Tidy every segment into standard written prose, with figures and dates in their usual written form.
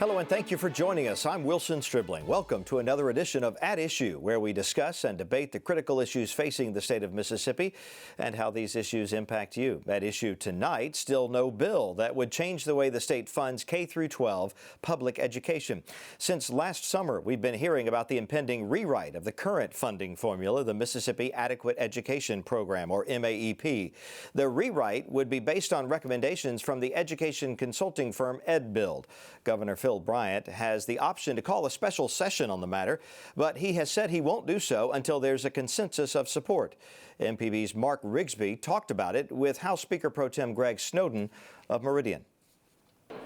Hello and thank you for joining us. I'm Wilson Stribling. Welcome to another edition of At Issue, where we discuss and debate the critical issues facing the state of Mississippi and how these issues impact you. At issue tonight, still no bill that would change the way the state funds K-12 public education. Since last summer, we've been hearing about the impending rewrite of the current funding formula, the Mississippi Adequate Education Program, or MAEP. The rewrite would be based on recommendations from the education consulting firm EdBuild. Governor Bryant has the option to call a special session on the matter, but he has said he won't do so until there's a consensus of support. MPB's Mark Rigsby talked about it with House Speaker Pro Tem Greg Snowden of Meridian.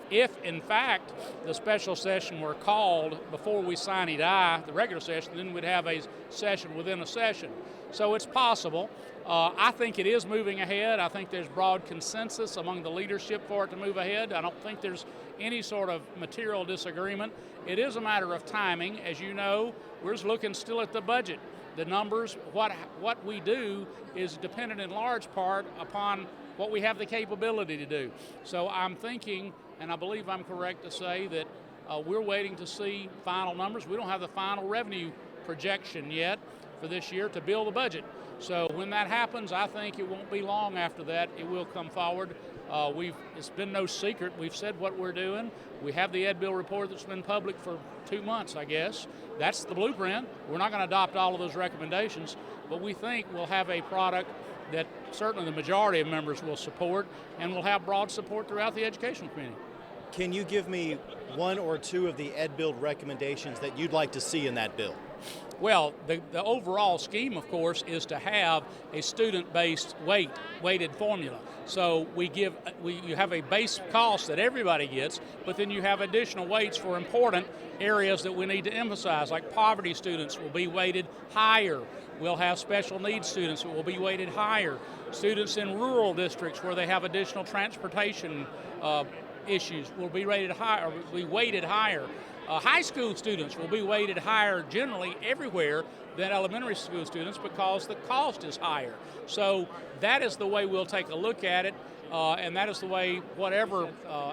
If, in fact, the special session were called before we sine die the regular session, then we'd have a session within a session. So it's possible. I think it is moving ahead. I think there's broad consensus among the leadership for it to move ahead. I don't think there's any sort of material disagreement. It is a matter of timing. As you know, we're just looking still at the budget. The numbers, what we do is dependent in large part upon what we have the capability to do. So I'm thinking, and I believe I'm correct to say, that we're waiting to see final numbers. We don't have the final revenue projection yet for this year to build the budget. So when that happens, I think it won't be long after that. It will come forward. It's been no secret. We've said what we're doing. We have the EdBuild report that's been public for 2 months, I guess. That's the blueprint. We're not going to adopt all of those recommendations, but we think we'll have a product that certainly the majority of members will support and will have broad support throughout the education community. Can you give me one or two of the EdBuild recommendations that you'd like to see in that bill? Well, the overall scheme, of course, is to have a student-based weighted formula. So you have a base cost that everybody gets, but then you have additional weights for important areas that we need to emphasize, like poverty students will be weighted higher. We'll have special needs students that will be weighted higher. Students in rural districts where they have additional transportation issues will be rated higher, will be weighted higher. High school students will be weighted higher generally everywhere than elementary school students because the cost is higher. So that is the way we'll take a look at it, and that is the way whatever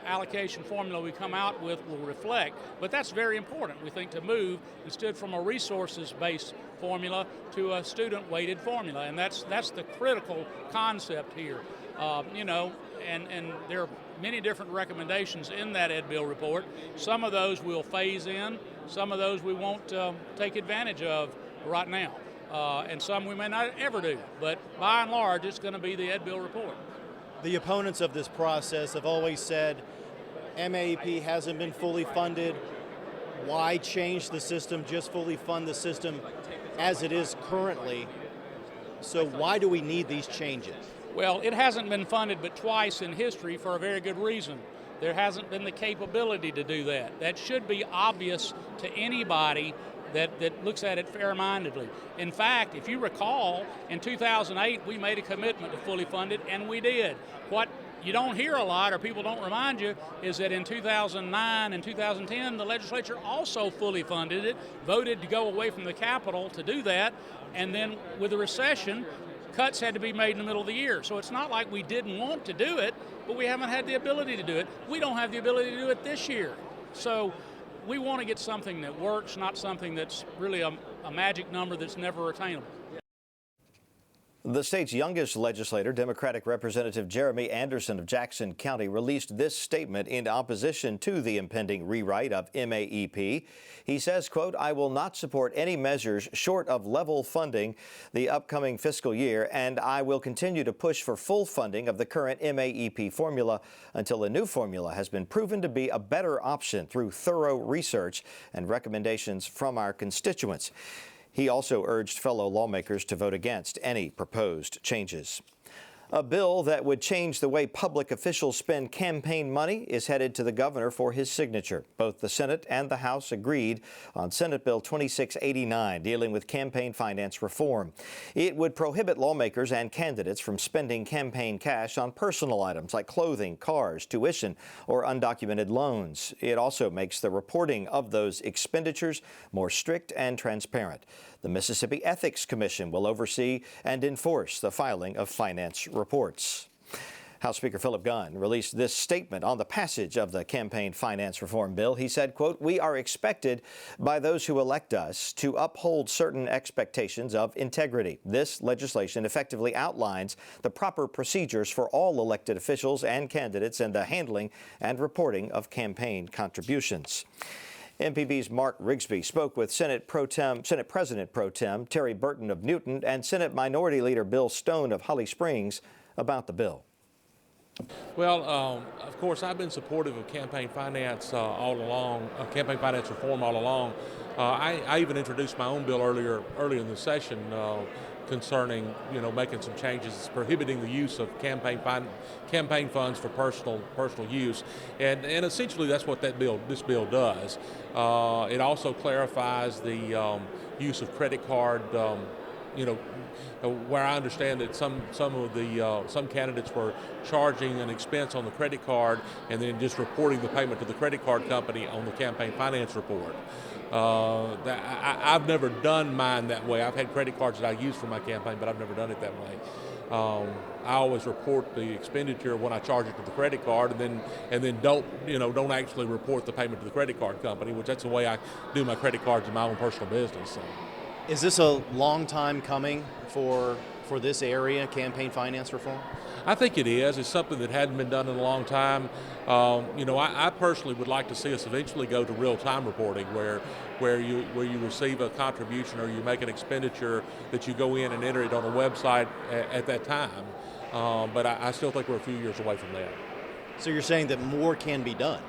allocation formula we come out with will reflect. But that's very important, we think, to move instead from a resources-based formula to a student-weighted formula, and that's the critical concept here. And there are many different recommendations in that EdBuild report. Some of those we'll phase in, some of those we won't take advantage of right now, and some we may not ever do. But by and large, it's going to be the EdBuild report. The opponents of this process have always said MAEP hasn't been fully funded. Why change the system? Just fully fund the system as it is currently. So why do we need these changes? Well, it hasn't been funded but twice in history for a very good reason. There hasn't been the capability to do that. That should be obvious to anybody that looks at it fair-mindedly. In fact, if you recall, in 2008, we made a commitment to fully fund it, and we did. What you don't hear a lot, or people don't remind you, is that in 2009 and 2010, the legislature also fully funded it, voted to go away from the Capitol to do that, and then with the recession, cuts had to be made in the middle of the year. So it's not like we didn't want to do it, but we haven't had the ability to do it. We don't have the ability to do it this year. So we want to get something that works, not something that's really a magic number that's never attainable. The state's youngest legislator, Democratic Representative Jeremy Anderson of Jackson County, released this statement in opposition to the impending rewrite of MAEP. He says, quote, "I will not support any measures short of level funding the upcoming fiscal year, and I will continue to push for full funding of the current MAEP formula until a new formula has been proven to be a better option through thorough research and recommendations from our constituents." He also urged fellow lawmakers to vote against any proposed changes. A bill that would change the way public officials spend campaign money is headed to the governor for his signature. Both the Senate and the House agreed on Senate Bill 2689, dealing with campaign finance reform. It would prohibit lawmakers and candidates from spending campaign cash on personal items like clothing, cars, tuition, or undocumented loans. It also makes the reporting of those expenditures more strict and transparent. The Mississippi Ethics Commission will oversee and enforce the filing of finance reports. House Speaker Philip Gunn released this statement on the passage of the campaign finance reform bill. He said, quote, "We are expected by those who elect us to uphold certain expectations of integrity. This legislation effectively outlines the proper procedures for all elected officials and candidates in the handling and reporting of campaign contributions." MPB's Mark Rigsby spoke with Senate President Pro Tem Terry Burton of Newton and Senate Minority Leader Bill Stone of Holly Springs about the bill. Well, of course, I've been supportive of campaign finance all along, campaign finance reform all along. I even introduced my own bill earlier in the session concerning, making some changes prohibiting the use of campaign funds for personal use, and essentially that's what this bill does. It also clarifies the use of credit card. Where I understand that some candidates were charging an expense on the credit card and then just reporting the payment to the credit card company on the campaign finance report. I've never done mine that way. I've had credit cards that I use for my campaign, but I've never done it that way. I always report the expenditure when I charge it to the credit card, and then don't actually report the payment to the credit card company, which that's the way I do my credit cards in my own personal business. So. Is this a long time coming for this area, campaign finance reform? I think it is. It's something that hadn't been done in a long time. I personally would like to see us eventually go to real-time reporting, where you receive a contribution or you make an expenditure that you go in and enter it on a website at that time. But I still think we're a few years away from that. So you're saying that more can be done?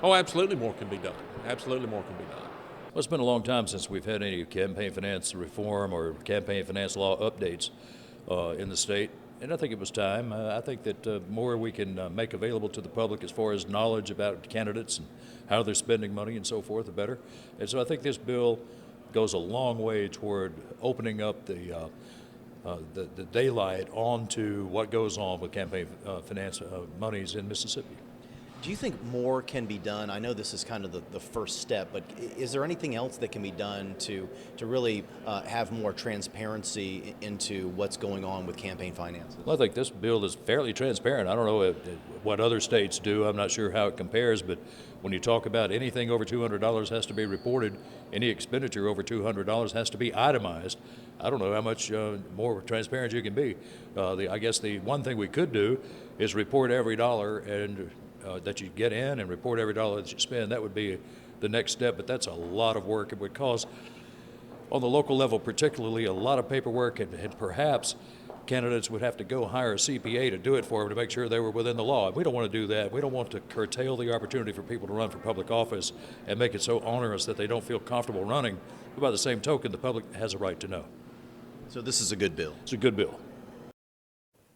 Oh, absolutely more can be done. Absolutely more can be done. Well, it's been a long time since we've had any campaign finance reform or campaign finance law updates in the state, and I think it was time. I think that more we can make available to the public as far as knowledge about candidates and how they're spending money and so forth, the better. And so I think this bill goes a long way toward opening up the daylight onto what goes on with campaign finance monies in Mississippi. Do you think more can be done? I know this is kind of the first step, but is there anything else that can be done to really have more transparency into what's going on with campaign finances? Well, I think this bill is fairly transparent. I don't know what other states do. I'm not sure how it compares, but when you talk about anything over $200 has to be reported, any expenditure over $200 has to be itemized. I don't know how much more transparent you can be. I guess the one thing we could do is report every dollar and that you get in and report every dollar that you spend. That would be the next step, but that's a lot of work. It would cause, on the local level particularly, a lot of paperwork, and perhaps candidates would have to go hire a CPA to do it for them to make sure they were within the law. We don't want to do that. We don't want to curtail the opportunity for people to run for public office and make it so onerous that they don't feel comfortable running. But by the same token, the public has a right to know. So this is a good bill? It's a good bill.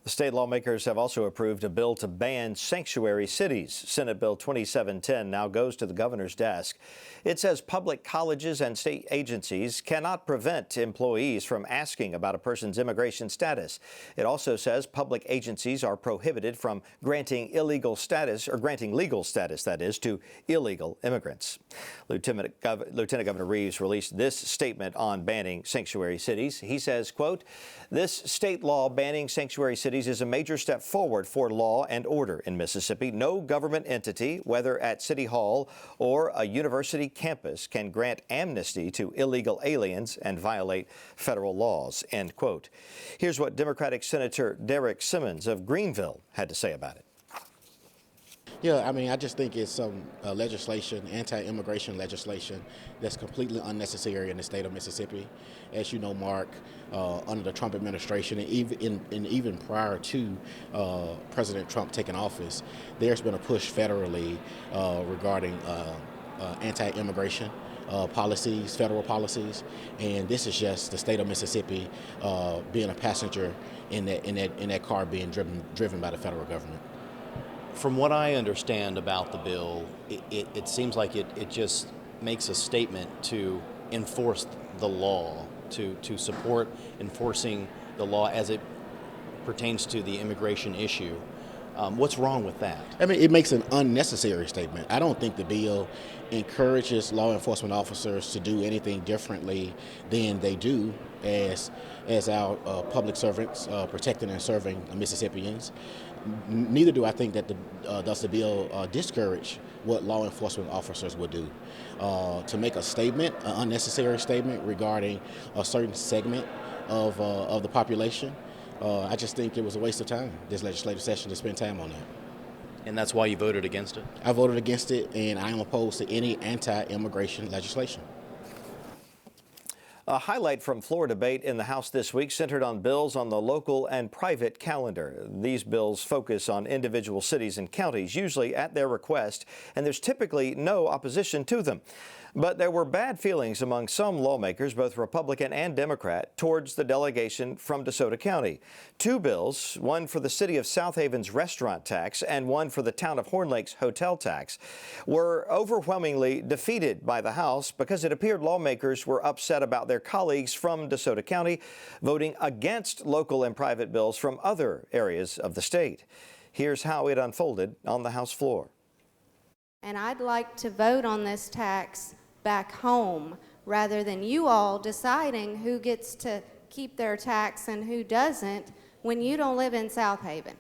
The state lawmakers have also approved a bill to ban sanctuary cities. Senate Bill 2710 now goes to the governor's desk. It says public colleges and state agencies cannot prevent employees from asking about a person's immigration status. It also says public agencies are prohibited from granting legal status, that is, to illegal immigrants. Lieutenant Governor Reeves released this statement on banning sanctuary cities. He says, quote, "This state law banning sanctuary cities is a major step forward for law and order in Mississippi. No government entity, whether at City Hall or a university campus, can grant amnesty to illegal aliens and violate federal laws," end quote. Here's what Democratic Senator Derek Simmons of Greenville had to say about it. Yeah, I mean, I just think it's some legislation, anti-immigration legislation, that's completely unnecessary in the state of Mississippi. As you know, Mark, under the Trump administration, and even prior to President Trump taking office, there's been a push federally regarding anti-immigration policies, federal policies, and this is just the state of Mississippi being a passenger in that car being driven by the federal government. From what I understand about the bill, it seems like it just makes a statement to enforce the law, to support enforcing the law as it pertains to the immigration issue. What's wrong with that? I mean, it makes an unnecessary statement. I don't think the bill encourages law enforcement officers to do anything differently than they do as our public servants protecting and serving Mississippians. Neither do I think that does the bill discourage what law enforcement officers would do. To make a statement, an unnecessary statement regarding a certain segment of the population, I just think it was a waste of time, this legislative session, to spend time on that. And that's why you voted against it? I voted against it, and I am opposed to any anti-immigration legislation. A highlight from floor debate in the House this week centered on bills on the local and private calendar. These bills focus on individual cities and counties, usually at their request, and there's typically no opposition to them. But there were bad feelings among some lawmakers, both Republican and Democrat, towards the delegation from DeSoto County. Two bills, one for the city of South Haven's restaurant tax and one for the town of Horn Lake's hotel tax, were overwhelmingly defeated by the House because it appeared lawmakers were upset about their colleagues from DeSoto County voting against local and private bills from other areas of the state. Here's how it unfolded on the House floor. And I'd like to vote on this tax back home rather than you all deciding who gets to keep their tax and who doesn't when you don't live in South Haven.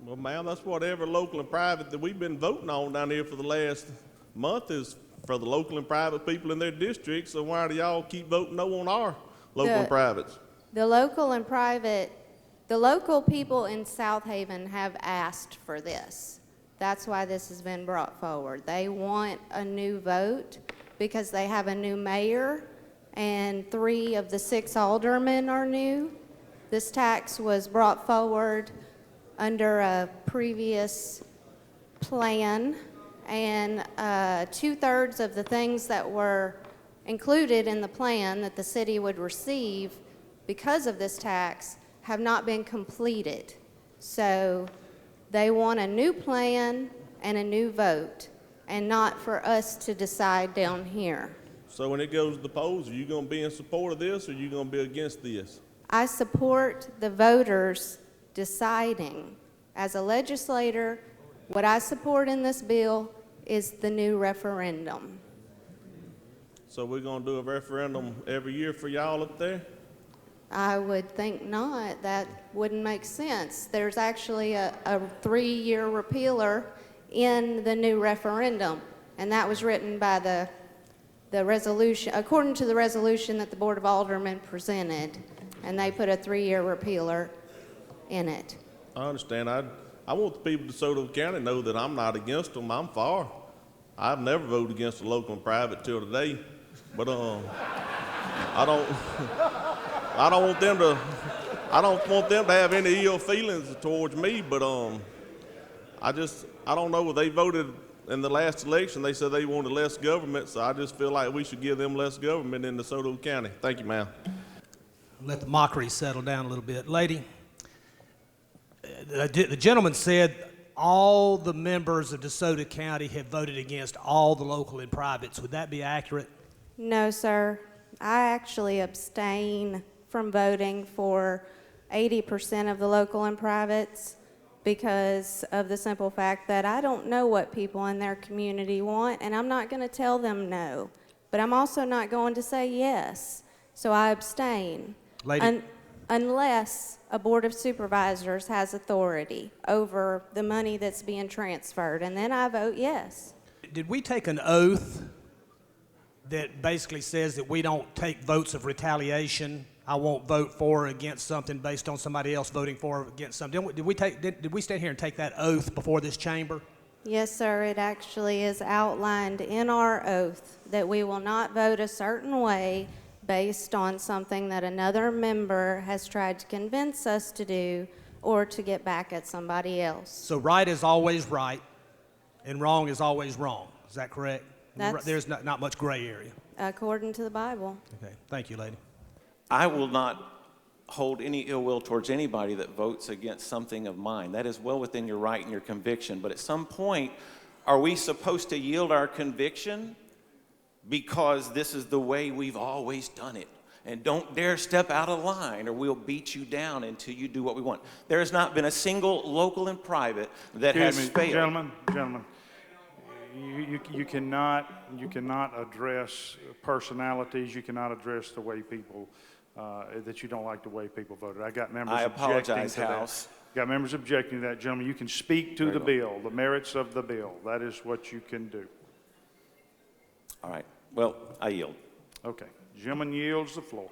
Well, ma'am, that's what every local and private that we've been voting on down here for the last month is for the local and private people in their districts. So why do y'all keep voting no on our local and privates? The local and private, the local people in South Haven have asked for this. That's why this has been brought forward. They want a new vote because they have a new mayor and 3 of the 6 aldermen are new. This tax was brought forward under a previous plan, and 2/3 of the things that were included in the plan that the city would receive because of this tax have not been completed. So they want a new plan and a new vote, and not for us to decide down here. So when it goes to the polls, are you going to be in support of this or are you going to be against this? I support the voters deciding. As a legislator, what I support in this bill is the new referendum. So we're going to do a referendum every year for y'all up there? I would think not. That wouldn't make sense. There's actually a 3-year repealer in the new referendum, and that was written by the resolution, according to the resolution that the Board of Aldermen presented, and they put a 3-year repealer in it. I understand. I want the people of DeSoto County to know that I'm not against them. I'm for. I've never voted against the local and private till today, but I don't want them to have any ill feelings towards me, but I don't know. They voted in the last election, they said they wanted less government, so I just feel like we should give them less government in DeSoto County. Thank you, ma'am. Let the mockery settle down a little bit. Lady, the gentleman said all the members of DeSoto County have voted against all the local and privates. Would that be accurate? No, sir. I actually abstain from voting for 80% of the local and privates because of the simple fact that I don't know what people in their community want, and I'm not going to tell them no. But I'm also not going to say yes. So I abstain. Lady. Unless a Board of Supervisors has authority over the money that's being transferred, and then I vote yes. Did we take an oath that basically says that we don't take votes of retaliation? I won't vote for or against something based on somebody else voting for or against something. Did we stand here and take that oath before this chamber? Yes, sir. It actually is outlined in our oath that we will not vote a certain way based on something that another member has tried to convince us to do or to get back at somebody else. So right is always right and wrong is always wrong. Is that correct? There's not much gray area. According to the Bible. Okay. Thank you, lady. I will not hold any ill will towards anybody that votes against something of mine. That is well within your right and your conviction. But at some point, are we supposed to yield our conviction because this is the way we've always done it? And don't dare step out of line or we'll beat you down until you do what we want. There has not been a single local and private that has failed. Gentlemen, you cannot address personalities. You cannot address the way people that you don't like the way people voted. I got members. I apologize, objecting to House. Got members objecting to that, gentlemen. You can speak to the bill, the merits of the bill. That is what you can do. All right. Well, I yield. Okay. Gentleman yields the floor.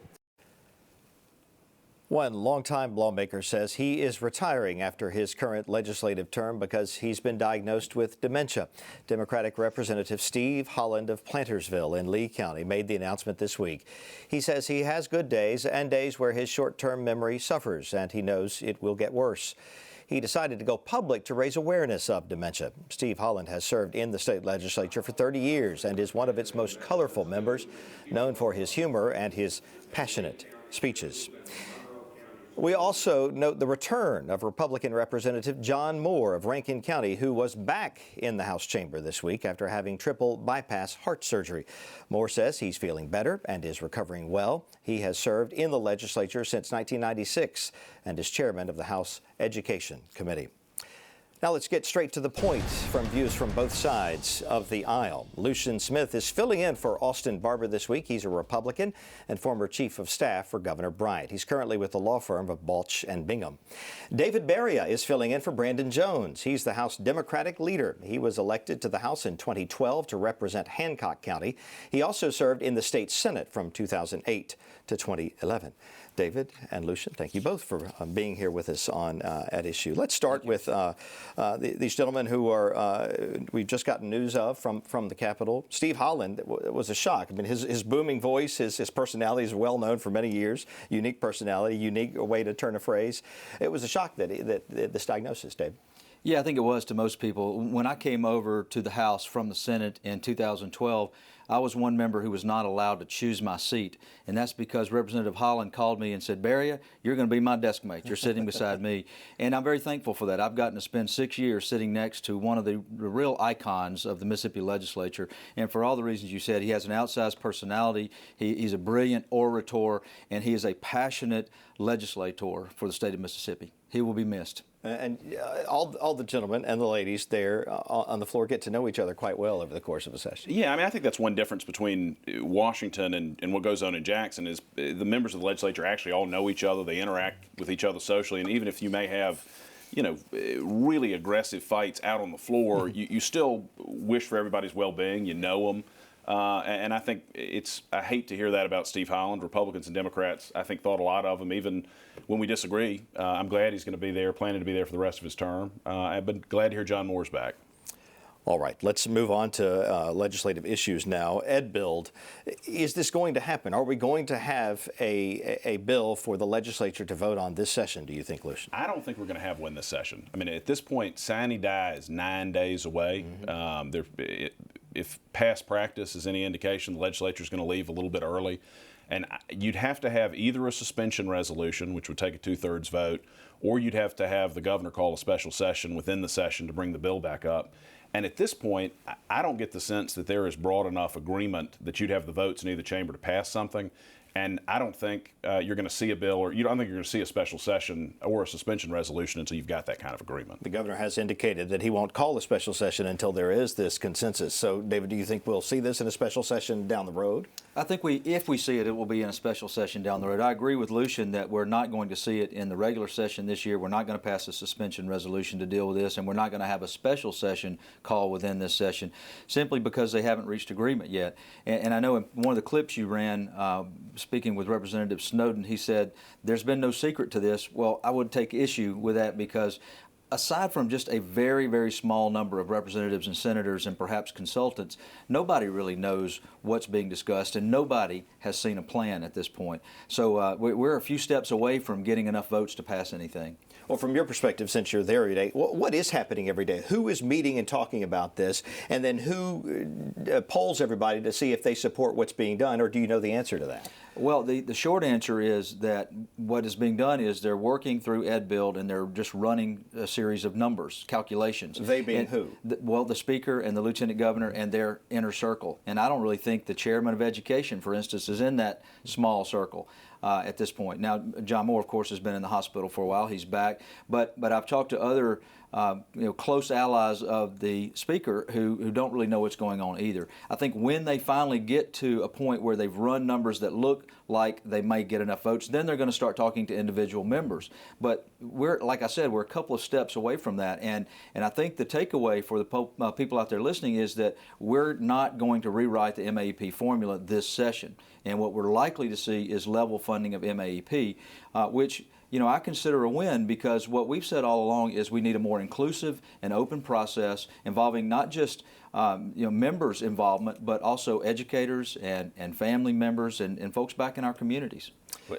One longtime lawmaker says he is retiring after his current legislative term because he's been diagnosed with dementia. Democratic Representative Steve Holland of Plantersville in Lee County made the announcement this week. He says he has good days and days where his short-term memory suffers, and he knows it will get worse. He decided to go public to raise awareness of dementia. Steve Holland has served in the state legislature for 30 years and is one of its most colorful members, known for his humor and his passionate speeches. We also note the return of Republican Representative John Moore of Rankin County, who was back in the House chamber this week after having triple bypass heart surgery. Moore says he's feeling better and is recovering well. He has served in the legislature since 1996 and is chairman of the House Education Committee. Now let's get straight to the point from views from both sides of the aisle. Lucien Smith is filling in for Austin Barber this week. He's a Republican and former chief of staff for Governor Bryant. He's currently with the law firm of Balch and Bingham. David Baria is filling in for Brandon Jones. He's the House Democratic leader. He was elected to the House in 2012 to represent Hancock County. He also served in the state Senate from 2008 to 2011. David and Lucien, thank you both for being here with us on At Issue. Let's start with these gentlemen who are we've just gotten news of from the Capitol. Steve Holland was a shock. I mean, his booming voice, his personality is well known for many years. Unique personality, unique way to turn a phrase. It was a shock that this diagnosis, Dave. Yeah, I think it was to most people. When I came over to the House from the Senate in 2012, I was one member who was not allowed to choose my seat, and that's because Representative Holland called me and said, Baria, you're going to be my desk mate. You're sitting beside me, and I'm very thankful for that. I've gotten to spend 6 years sitting next to one of the real icons of the Mississippi legislature, and for all the reasons you said, he has an outsized personality, he's a brilliant orator, and he is a passionate legislator for the state of Mississippi. He will be missed. And all the gentlemen and the ladies there on the floor get to know each other quite well over the course of a session. Yeah, I mean, I think that's one difference between Washington and what goes on in Jackson is the members of the legislature actually all know each other. They interact with each other socially, and even if you may have, you know, really aggressive fights out on the floor, you still wish for everybody's well-being. You know them. And I think I hate to hear that about Steve Holland. Republicans and Democrats, I think, thought a lot of him, even when we disagree. I'm glad he's going to be there, planning to be there for the rest of his term. I've been glad to hear John Moore's back. All right, let's move on to legislative issues now. Ed Build, is this going to happen? Are we going to have a bill for the legislature to vote on this session, do you think, Lucien? I don't think we're going to have one this session. I mean, at this point, sine die is 9 days away. If past practice is any indication, the legislature is going to leave a little bit early. And you'd have to have either a suspension resolution, which would take a 2/3 vote, or you'd have to have the governor call a special session within the session to bring the bill back up. And at this point, I don't get the sense that there is broad enough agreement that you'd have the votes in either chamber to pass something. And I don't think you're going to see a bill, or I don't think you're going to see a special session or a suspension resolution until you've got that kind of agreement. The governor has indicated that he won't call a special session until there is this consensus. So, David, do you think we'll see this in a special session down the road? I think if we see it, it will be in a special session down the road. I agree with Lucien that we're not going to see it in the regular session this year. We're not going to pass a suspension resolution to deal with this, and we're not going to have a special session call within this session, simply because they haven't reached agreement yet. And I know in one of the clips you ran, speaking with Representative Snowden, he said, there's been no secret to this. Well, I would take issue with that, because aside from just a very, very small number of representatives and senators and perhaps consultants, nobody really knows what's being discussed, and nobody has seen a plan at this point. So we're a few steps away from getting enough votes to pass anything. Well, from your perspective, since you're there every day, what is happening every day? Who is meeting and talking about this? And then who polls everybody to see if they support what's being done, or do you know the answer to that? Well, the short answer is that what is being done is they're working through Ed Build, and they're just running a series of numbers, calculations. They being who? Well, the Speaker and the Lieutenant Governor and their inner circle. And I don't really think the Chairman of Education, for instance, is in that small circle at this point. Now, John Moore, of course, has been in the hospital for a while. He's back. But I've talked to other close allies of the Speaker who don't really know what's going on either. I think when they finally get to a point where they've run numbers that look look like they may get enough votes. Then they're going to start talking to individual members. But we're, like I said, we're a couple of steps away from that. And I think the takeaway for the people out there listening is that we're not going to rewrite the MAEP formula this session. And what we're likely to see is level funding of MAEP, which I consider a win, because what we've said all along is we need a more inclusive and open process involving not just members' involvement, but also educators and family members and folks back in our communities.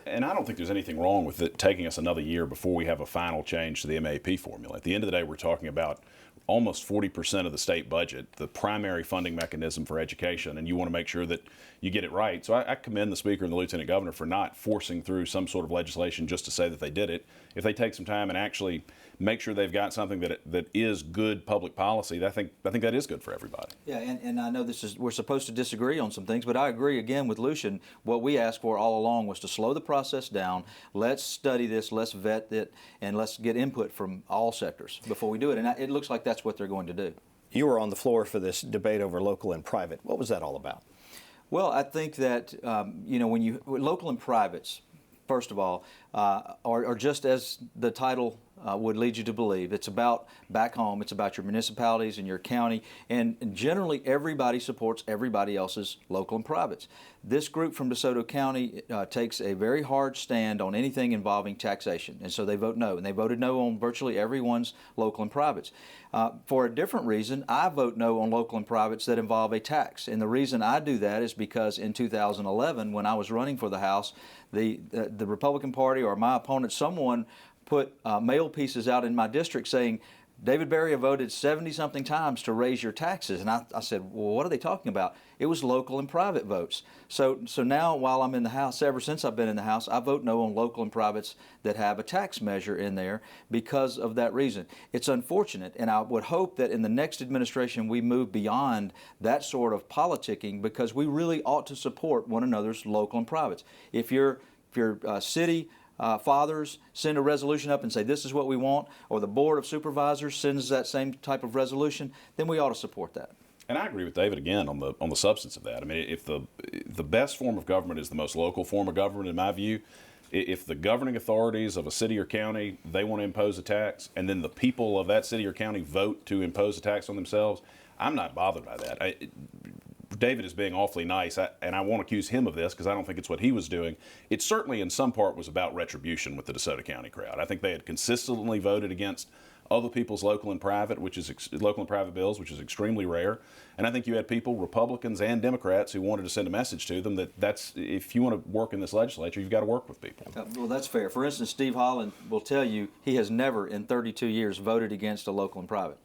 And I don't think there's anything wrong with it taking us another year before we have a final change to the MAP formula. At the end of the day, we're talking about almost 40% of the state budget, the primary funding mechanism for education, and you want to make sure that you get it right. So I commend the Speaker and the Lieutenant Governor for not forcing through some sort of legislation just to say that they did it. If they take some time and actually make sure they've got something that is good public policy, I think that is good for everybody. Yeah, and I know we're supposed to disagree on some things, but I agree again with Lucien. What we asked for all along was to slow the process down. Let's study this, let's vet it, and let's get input from all sectors before we do it. And it looks like that's what they're going to do. You were on the floor for this debate over local and private. What was that all about? Well, I think that when local and privates, first of all, are just as the title would lead you to believe. It's about back home. It's about your municipalities and your county. And generally, everybody supports everybody else's local and privates. This group from DeSoto County takes a very hard stand on anything involving taxation. And so they vote no. And they voted no on virtually everyone's local and privates. For a different reason, I vote no on local and privates that involve a tax. And the reason I do that is because in 2011, when I was running for the House, the Republican Party or my opponent, someone put mail pieces out in my district saying, David Baria voted 70-something times to raise your taxes. And I said, well, what are they talking about? It was local and private votes. So now, while I'm in the House, ever since I've been in the House, I vote no on local and privates that have a tax measure in there because of that reason. It's unfortunate, and I would hope that in the next administration we move beyond that sort of politicking, because we really ought to support one another's local and privates. If your city fathers send a resolution up and say this is what we want, or the Board of Supervisors sends that same type of resolution, then we ought to support that. And I agree with David again on the substance of that. I mean, if the best form of government is the most local form of government, in my view, if the governing authorities of a city or county, they want to impose a tax, and then the people of that city or county vote to impose a tax on themselves, I'm not bothered by that. David is being awfully nice, and I won't accuse him of this because I don't think it's what he was doing. It certainly in some part was about retribution with the DeSoto County crowd. I think they had consistently voted against other people's local and private bills, which is extremely rare. And I think you had people, Republicans and Democrats, who wanted to send a message to them that's if you want to work in this legislature, you've got to work with people. Well, that's fair. For instance, Steve Holland will tell you he has never in 32 years voted against a local and private.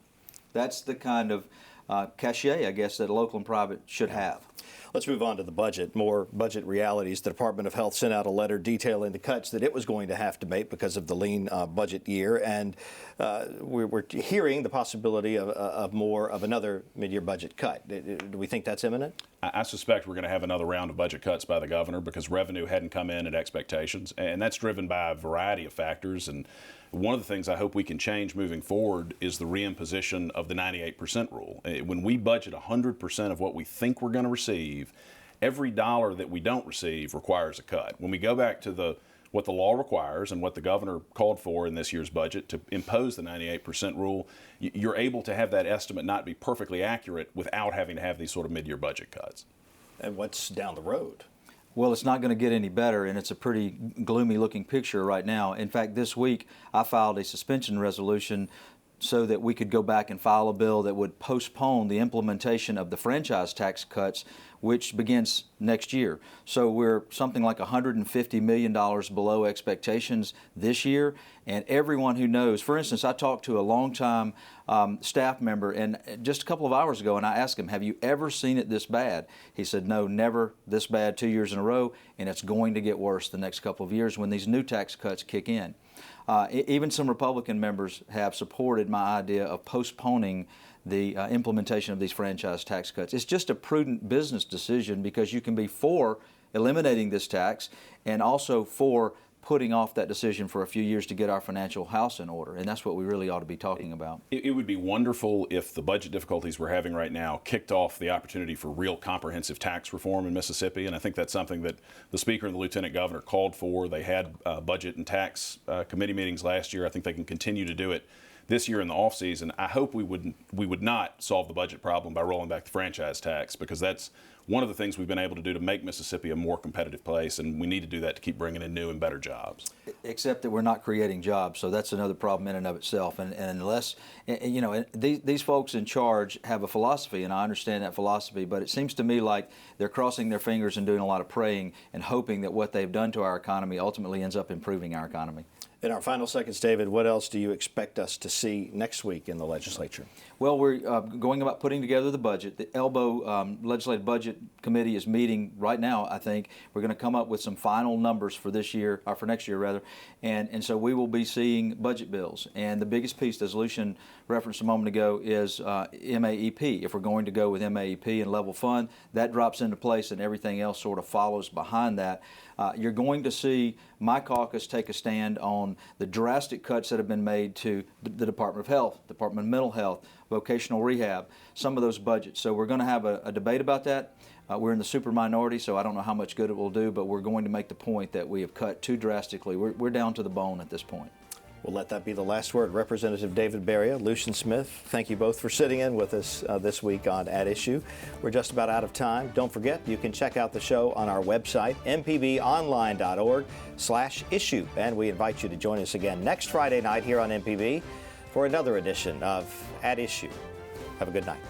That's the kind of cachet, I guess, that a local and private should have. Let's move on to the budget. More budget realities. The Department of Health sent out a letter detailing the cuts that it was going to have to make because of the lean budget year, and we're hearing the possibility of another mid-year budget cut. Do we think that's imminent? I suspect we're going to have another round of budget cuts by the governor because revenue hadn't come in at expectations, and that's driven by a variety of factors. And one of the things I hope we can change moving forward is the reimposition of the 98% rule. When we budget 100% of what we think we're going to receive, every dollar that we don't receive requires a cut. When we go back to what the law requires and what the governor called for in this year's budget to impose the 98% rule, you're able to have that estimate not be perfectly accurate without having to have these sort of mid-year budget cuts. And what's down the road? Well, it's not going to get any better, and it's a pretty gloomy looking picture right now. In fact, this week I filed a suspension resolution so that we could go back and file a bill that would postpone the implementation of the franchise tax cuts, which begins next year. So we're something like $150 million below expectations this year. And everyone who knows, for instance, I talked to a longtime staff member and just a couple of hours ago, and I asked him, have you ever seen it this bad? He said, no, never this bad 2 years in a row, and it's going to get worse the next couple of years when these new tax cuts kick in. Even some Republican members have supported my idea of postponing the implementation of these franchise tax cuts. It's just a prudent business decision because you can be for eliminating this tax and also for putting off that decision for a few years to get our financial house in order, and that's what we really ought to be talking about. It would be wonderful if the budget difficulties we're having right now kicked off the opportunity for real comprehensive tax reform in Mississippi, and I think that's something that the Speaker and the Lieutenant Governor called for. They had budget and tax committee meetings last year. I think they can continue to do it this year in the off season. I hope we would not solve the budget problem by rolling back the franchise tax, because that's one of the things we've been able to do to make Mississippi a more competitive place, and we need to do that to keep bringing in new and better jobs. Except that we're not creating jobs, so that's another problem in and of itself. And unless, you know, these folks in charge have a philosophy, and I understand that philosophy, but it seems to me like they're crossing their fingers and doing a lot of praying and hoping that what they've done to our economy ultimately ends up improving our economy. In our final seconds, David, what else do you expect us to see next week in the legislature? Well, we're going about putting together the budget. The ELBO Legislative Budget Committee is meeting right now, I think. We're going to come up with some final numbers for this year, or for next year rather, and so we will be seeing budget bills. And the biggest piece, as Lucien referenced a moment ago, is MAEP. If we're going to go with MAEP and level fund, that drops into place and everything else sort of follows behind that. You're going to see my caucus take a stand on the drastic cuts that have been made to the Department of Health, Department of Mental Health, vocational rehab, some of those budgets. So we're going to have a debate about that. We're in the super minority, so I don't know how much good it will do, but we're going to make the point that we have cut too drastically. We're down to the bone at this point. We'll let that be the last word. Representative David Baria, Lucien Smith, thank you both for sitting in with us this week on At Issue. We're just about out of time. Don't forget, you can check out the show on our website, mpbonline.org/issue. And we invite you to join us again next Friday night here on MPB for another edition of At Issue. Have a good night.